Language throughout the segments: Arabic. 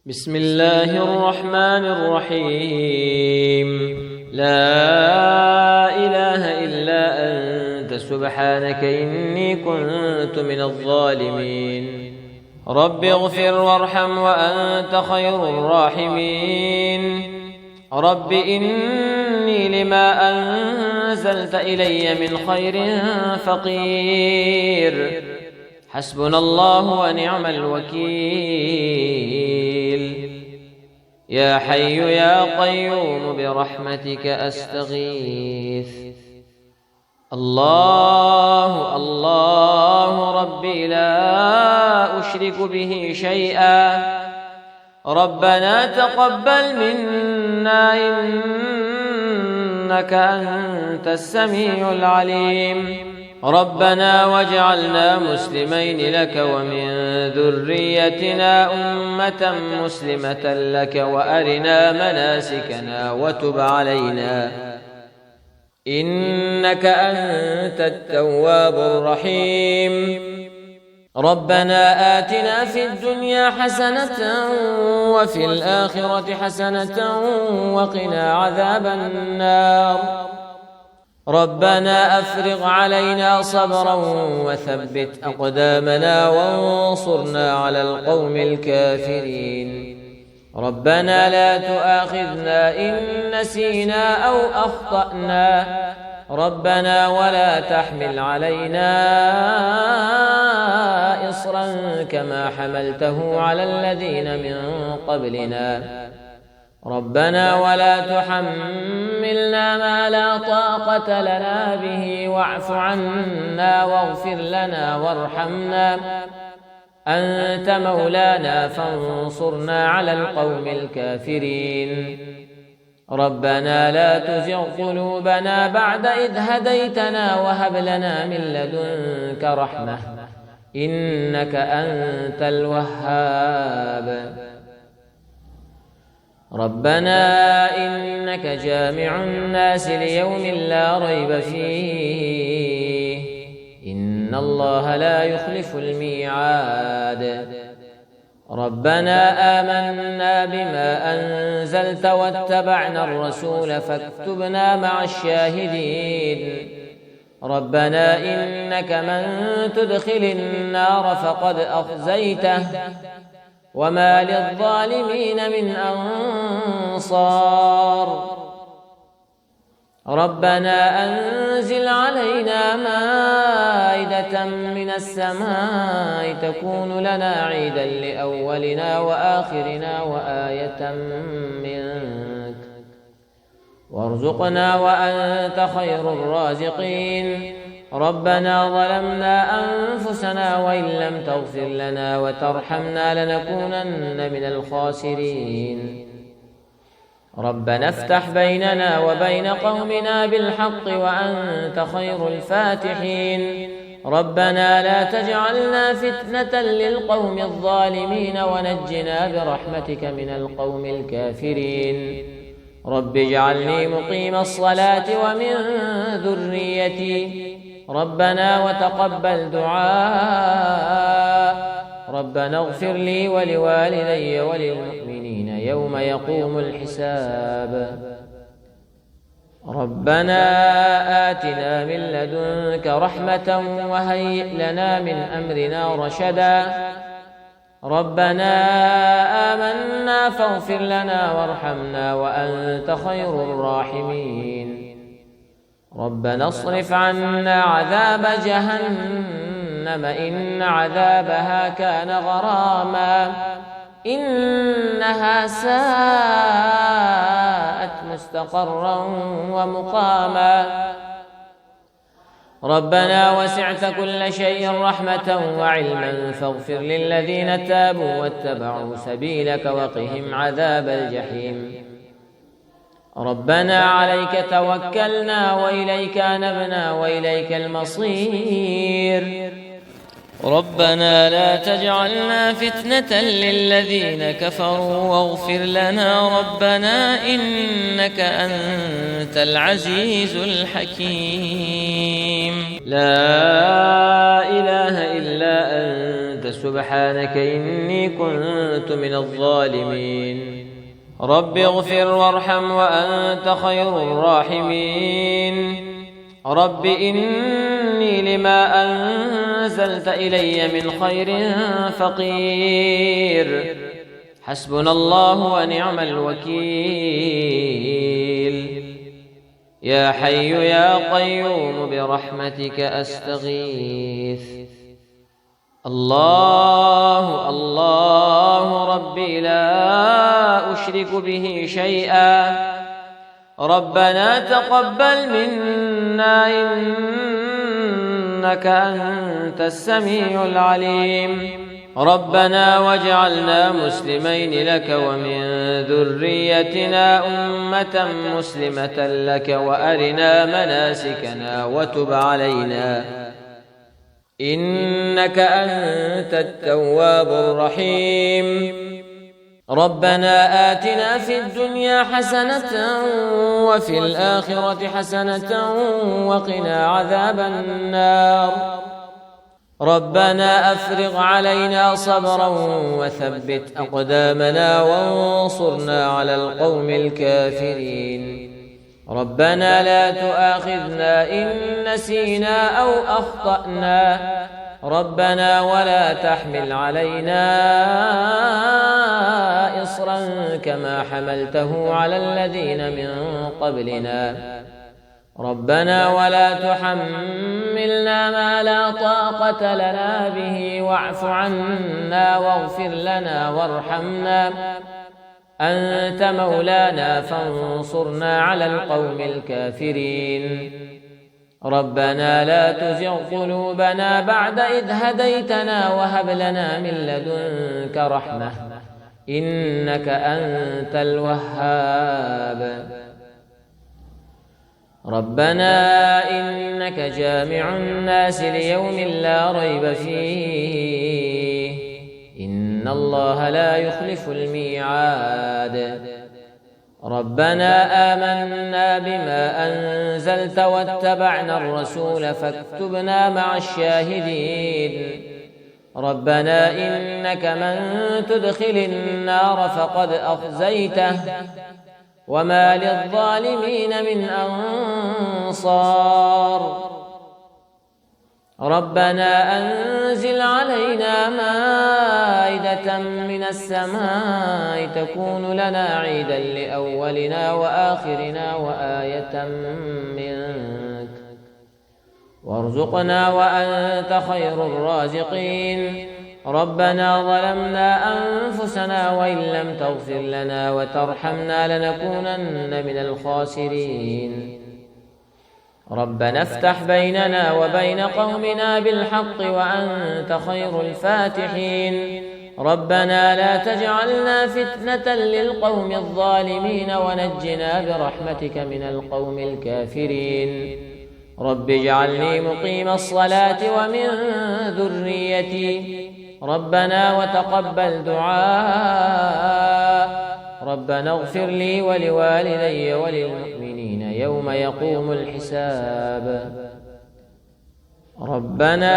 بسم الله الرحمن الرحيم. لا إله إلا أنت سبحانك إني كنت من الظالمين. رب اغفر وارحم وأنت خير الراحمين. رب إني لما أنزلت إلي من خير فقير. حسبنا الله ونعم الوكيل. يا حي يا قيوم برحمتك أستغيث. الله الله ربي لا أشرك به شيئا. ربنا تقبل منا إنك أنت السميع العليم. ربنا واجعلنا مسلمين لك ومن ذريتنا أمة مسلمة لك وأرنا مناسكنا وتب علينا إنك أنت التواب الرحيم. ربنا آتنا في الدنيا حسنة وفي الآخرة حسنة وقنا عذاب النار. ربنا أفرغ علينا صبرا وثبت أقدامنا وانصرنا على القوم الكافرين. ربنا لا تؤاخذنا إن نسينا أو أخطأنا. ربنا ولا تحمل علينا إصرا كما حملته على الذين من قبلنا. ربنا ولا تحملنا ما لا طاقة لنا به واعف عنا واغفر لنا وارحمنا أنت مولانا فانصرنا على القوم الكافرين. ربنا لا تزغ قلوبنا بعد إذ هديتنا وهب لنا من لدنك رحمة إنك أنت الوهاب. ربنا إنك جامع الناس ليوم لا ريب فيه إن الله لا يخلف الميعاد. ربنا آمنا بما أنزلت واتبعنا الرسول فاكتبنا مع الشاهدين. ربنا إنك من تدخل النار فقد أخزيته وما للظالمين من أنصار. ربنا أنزل علينا مائدة من السماء تكون لنا عيدا لأولنا وآخرنا وآية منك وارزقنا وأنت خير الرازقين. ربنا ظلمنا أنفسنا وإن لم تغفر لنا وترحمنا لنكونن من الخاسرين. ربنا افتح بيننا وبين قومنا بالحق وأنت خير الفاتحين. ربنا لا تجعلنا فتنة للقوم الظالمين ونجنا برحمتك من القوم الكافرين. رب اجعلني مقيم الصلاة ومن ذريتي. ربنا وتقبل دعاء. ربنا اغفر لي ولوالدي وللمؤمنين يوم يقوم الحساب. ربنا آتنا من لدنك رحمة وهيئ لنا من أمرنا رشدا. ربنا آمنا فاغفر لنا وارحمنا وأنت خير الراحمين. ربنا اصرف عنا عذاب جهنم إن عذابها كان غراما إنها ساءت مستقرا ومقاما. ربنا وسعت كل شيء رحمة وعلما فاغفر للذين تابوا واتبعوا سبيلك وقهم عذاب الجحيم. ربنا عليك توكلنا وإليك أنبنا وإليك المصير. ربنا لا تجعلنا فتنة للذين كفروا واغفر لنا ربنا إنك أنت العزيز الحكيم. لا إله إلا أنت سبحانك إني كنت من الظالمين. رب اغفر وارحم وأنت خير الراحمين. رب إني لما أنزلت إلي من خير فقير. حسبنا الله ونعم الوكيل. يا حي يا قيوم برحمتك أستغيث. الله الله ربي لا أشرك به شيئا. ربنا تقبل منا إنك أنت السميع العليم. ربنا واجعلنا مسلمين لك ومن ذريتنا أمة مسلمة لك وأرنا مناسكنا وتب علينا إنك أنت التواب الرحيم. ربنا آتنا في الدنيا حسنة وفي الآخرة حسنة وقنا عذاب النار. ربنا أفرغ علينا صبرا وثبت أقدامنا وانصرنا على القوم الكافرين. ربنا لا تؤاخذنا إن نسينا أو أخطأنا. ربنا ولا تحمل علينا إصرا كما حملته على الذين من قبلنا. ربنا ولا تحملنا ما لا طاقة لنا به واعف عنا واغفر لنا وارحمنا أنت مولانا فانصرنا على القوم الكافرين. ربنا لا تزغ قلوبنا بعد إذ هديتنا وهب لنا من لدنك رحمة إنك أنت الوهاب. ربنا إنك جامع الناس ليوم لا ريب فيه إن الله لا يخلف الميعاد. ربنا آمنا بما أنزلت واتبعنا الرسول فاكتبنا مع الشاهدين. ربنا إنك من تدخل النار فقد أخزيته وما للظالمين من أنصار. ربنا أنزل علينا مائدة من السماء تكون لنا عيدا لأولنا وآخرنا وآية منك وارزقنا وأنت خير الرازقين. ربنا ظلمنا أنفسنا وإن لم تغفر لنا وترحمنا لنكونن من الخاسرين. ربنا افتح بيننا وبين قومنا بالحق وأنت خير الفاتحين. ربنا لا تجعلنا فتنة للقوم الظالمين ونجنا برحمتك من القوم الكافرين. رب اجعلني مقيم الصلاة ومن ذريتي. ربنا وتقبل دعاء. ربنا اغفر لي ولوالدي وللمؤمنين يوم يقوم الحساب. ربنا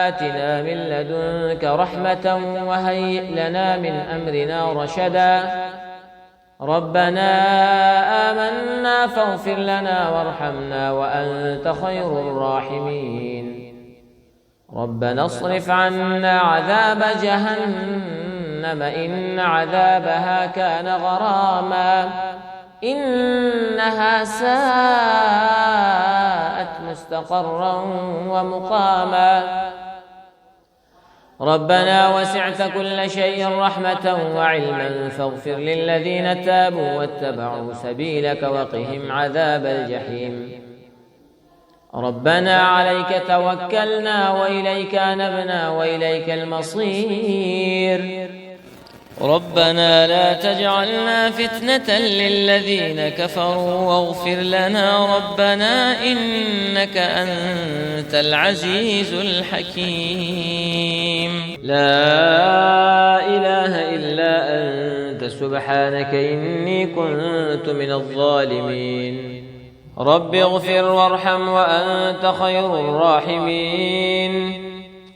آتنا من لدنك رحمة وهيئ لنا من أمرنا رشدا. ربنا آمنا فاغفر لنا وارحمنا وأنت خير الراحمين. ربنا اصرف عنا عذاب جهنم إن عذابها كان غراما إنها ساءت مستقرا ومقاما. ربنا وسعت كل شيء رحمة وعلما فاغفر للذين تابوا واتبعوا سبيلك وقهم عذاب الجحيم. ربنا عليك توكلنا وإليك أنبنا وإليك المصير. ربنا لا تجعلنا فتنة للذين كفروا واغفر لنا ربنا إنك أنت العزيز الحكيم. لا إله إلا أنت سبحانك إني كنت من الظالمين. رب اغفر وارحم وأنت خير الراحمين.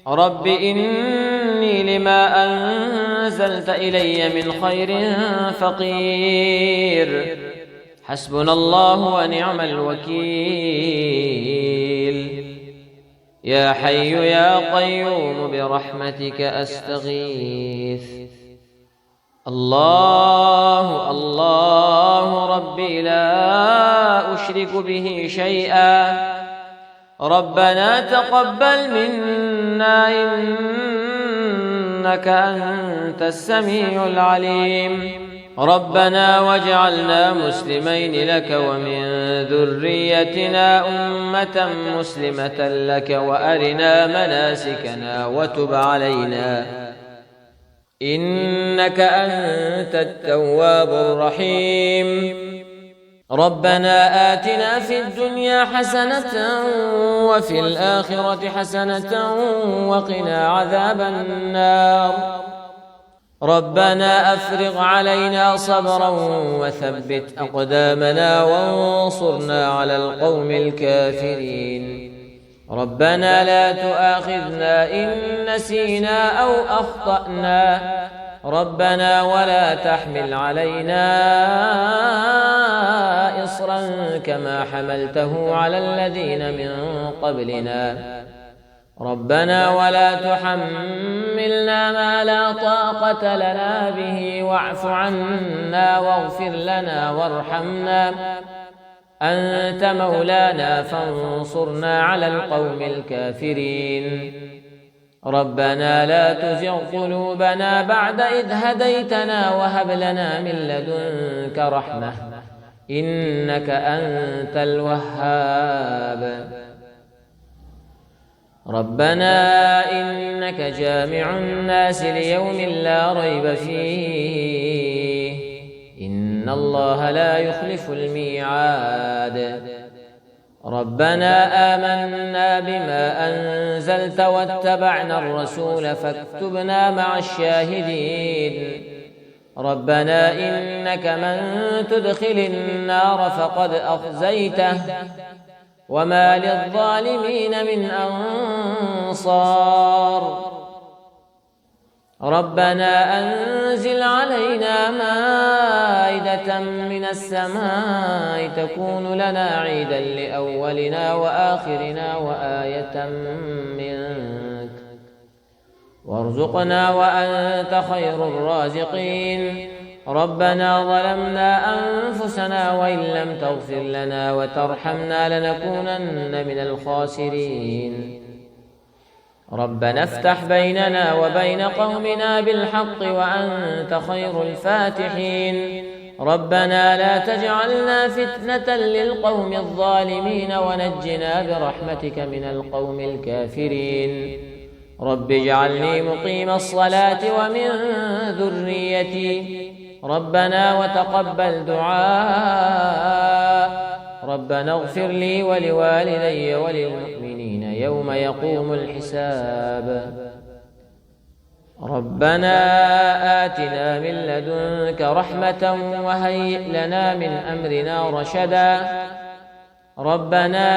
رب إني إني لما أنزلت إلي من خير فقير حسبنا الله ونعم الوكيل يا حي يا قيوم برحمتك أستغيث الله الله ربي لا أشرك به شيئا ربنا تقبل منا إنك أنت السميع العليم ربنا واجعلنا مسلمين لك ومن ذريتنا أمة مسلمة لك وأرنا مناسكنا وتب علينا إنك أنت التواب الرحيم ربنا آتنا في الدنيا حسنة وفي الآخرة حسنة وقنا عذاب النار ربنا أفرغ علينا صبرا وثبت أقدامنا وانصرنا على القوم الكافرين ربنا لا تؤاخذنا إن نسينا أو أخطأنا ربنا ولا تحمل علينا إصرا كما حملته على الذين من قبلنا ربنا ولا تحملنا ما لا طاقة لنا به واعف عنا واغفر لنا وارحمنا أنت مولانا فانصرنا على القوم الكافرين ربنا لا تزغ قلوبنا بعد إذ هديتنا وهب لنا من لدنك رحمة إنك أنت الوهاب ربنا إنك جامع الناس ليوم لا ريب فيه إن الله لا يخلف الميعاد ربنا آمنا بما أنزلت واتبعنا الرسول فاكتبنا مع الشاهدين ربنا إنك من تدخل النار فقد أخزيته وما للظالمين من أنصار ربنا أنزل علينا مائدة من السماء تكون لنا عيدا لأولنا وآخرنا وآية منك وارزقنا وأنت خير الرازقين ربنا ظلمنا أنفسنا وإن لم تغفر لنا وترحمنا لنكونن من الخاسرين ربنا افتح بيننا وبين قومنا بالحق وأنت خير الفاتحين ربنا لا تجعلنا فتنة للقوم الظالمين ونجنا برحمتك من القوم الكافرين رب اجعلني مقيم الصلاة ومن ذريتي ربنا وتقبل دعاء ربنا اغفر لي ولوالدي وللمؤمنين يوم يقوم الحساب ربنا آتنا من لدنك رحمة وهيئ لنا من أمرنا رشدا ربنا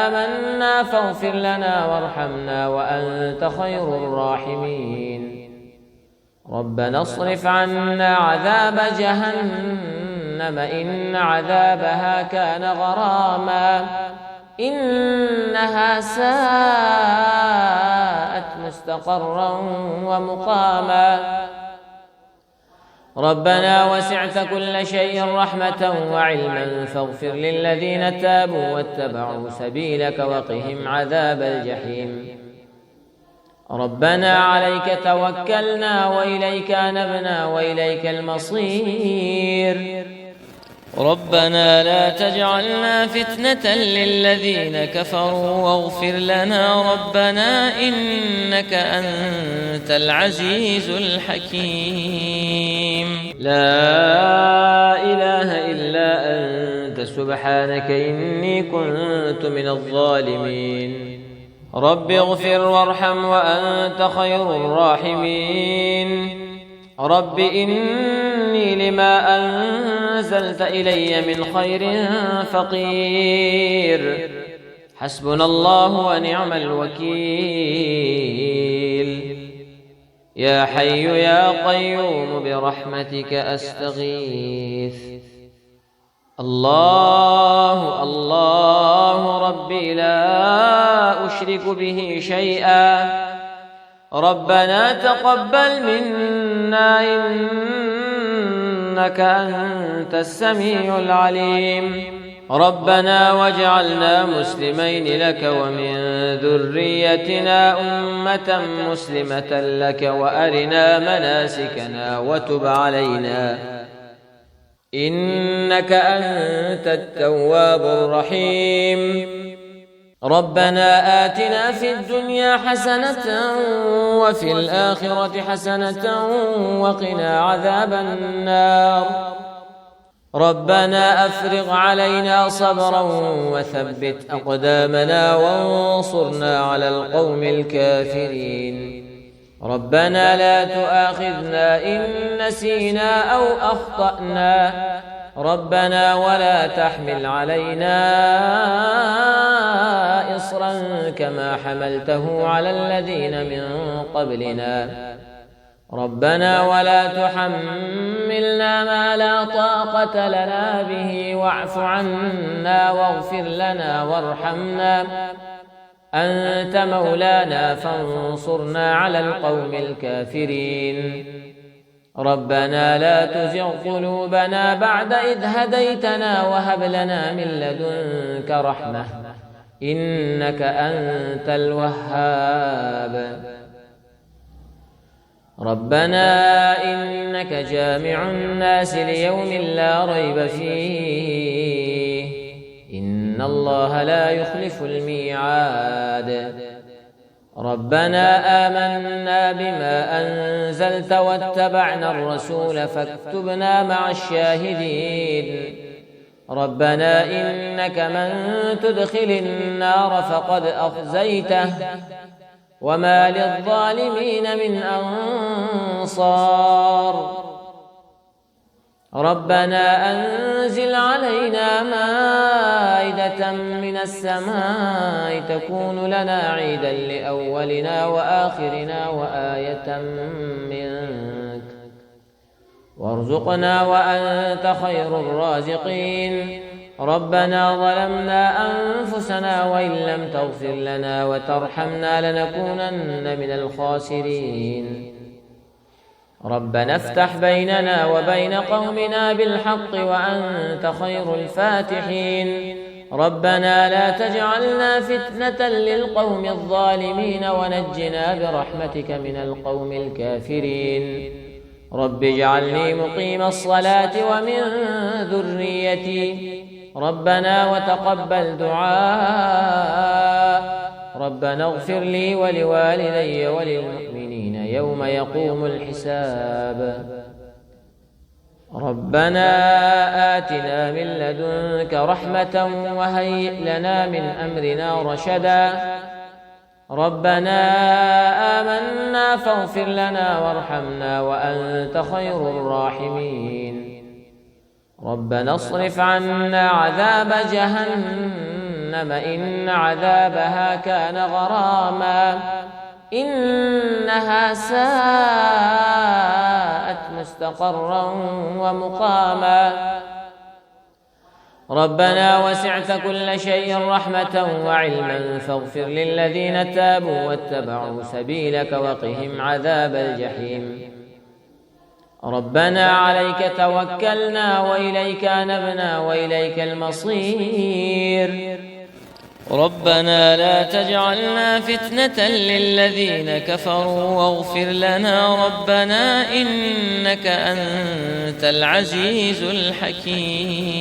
آمنا فاغفر لنا وارحمنا وأنت خير الراحمين ربنا اصرف عنا عذاب جهنم إن عذابها كان غراما إنها ساءت مستقرا ومقاما ربنا وسعت كل شيء رحمة وعلما فاغفر للذين تابوا واتبعوا سبيلك وقهم عذاب الجحيم ربنا عليك توكلنا وإليك أنبنا وإليك المصير ربنا لا تجعلنا فتنة للذين كفروا واغفر لنا ربنا إنك أنت العزيز الحكيم لا إله إلا أنت سبحانك إني كنت من الظالمين رب اغفر وارحم وأنت خير الراحمين رب إني لما أنزلت إلي من خير فقير حسبنا الله ونعم الوكيل يا حي يا قيوم برحمتك أستغيث. الله الله ربي لا أشرك به شيئا، ربنا تقبل منا إنك أنت السميع العليم. ربنا واجعلنا مسلمين لك ومن ذريتنا أمة مسلمة لك وأرنا مناسكنا وتب علينا إنك أنت التواب الرحيم. ربنا آتنا في الدنيا حسنة وفي الآخرة حسنة وقنا عذاب النار. ربنا أفرغ علينا صبرا وثبت أقدامنا وانصرنا على القوم الكافرين. ربنا لا تؤاخذنا إن نسينا أو أخطأنا، ربنا ولا تحمل علينا إصرا كما حملته على الذين من قبلنا. ربنا ولا تحملنا ما لا طاقة لنا به واعف عنا واغفر لنا وارحمنا، أنت مولانا فانصرنا على القوم الكافرين. ربنا لا تزغ قلوبنا بعد إذ هديتنا وهب لنا من لدنك رحمة إنك أنت الوهاب. ربنا إنك جامع الناس ليوم لا ريب فيه إن الله لا يخلف الميعاد. ربنا آمنا بما أنزلت واتبعنا الرسول فاكتبنا مع الشاهدين. ربنا إنك من تدخل النار فقد أخزيته وما للظالمين من أنصار. ربنا أنزل علينا مائدة من السماء تكون لنا عيدا لأولنا وآخرنا وآية منك، وارزقنا وأنت خير الرازقين. ربنا ظلمنا أنفسنا وإن لم تغفر لنا وترحمنا لنكونن من الخاسرين. ربنا افتح بيننا وبين قومنا بالحق وأنت خير الفاتحين. ربنا لا تجعلنا فتنة للقوم الظالمين ونجنا برحمتك من القوم الكافرين. رب اجعلني مقيم الصلاة ومن ذريتي ربنا وتقبل دعاء. ربنا اغفر لي ولوالدي وللمؤمنين يوم يقوم الحساب. ربنا آتنا من لدنك رحمة وهيئ لنا من أمرنا رشدا. ربنا آمنا فاغفر لنا وارحمنا وأنت خير الراحمين. ربنا اصرف عنا عذاب جهنم إن عذابها كان غراما إنها ساءت مستقرا ومقاما. ربنا وسعت كل شيء رحمة وعلما فاغفر للذين تابوا واتبعوا سبيلك وقهم عذاب الجحيم. ربنا عليك توكلنا وإليك أنبنا وإليك المصير. ربنا لا تجعلنا فتنة للذين كفروا واغفر لنا ربنا إنك أنت العزيز الحكيم.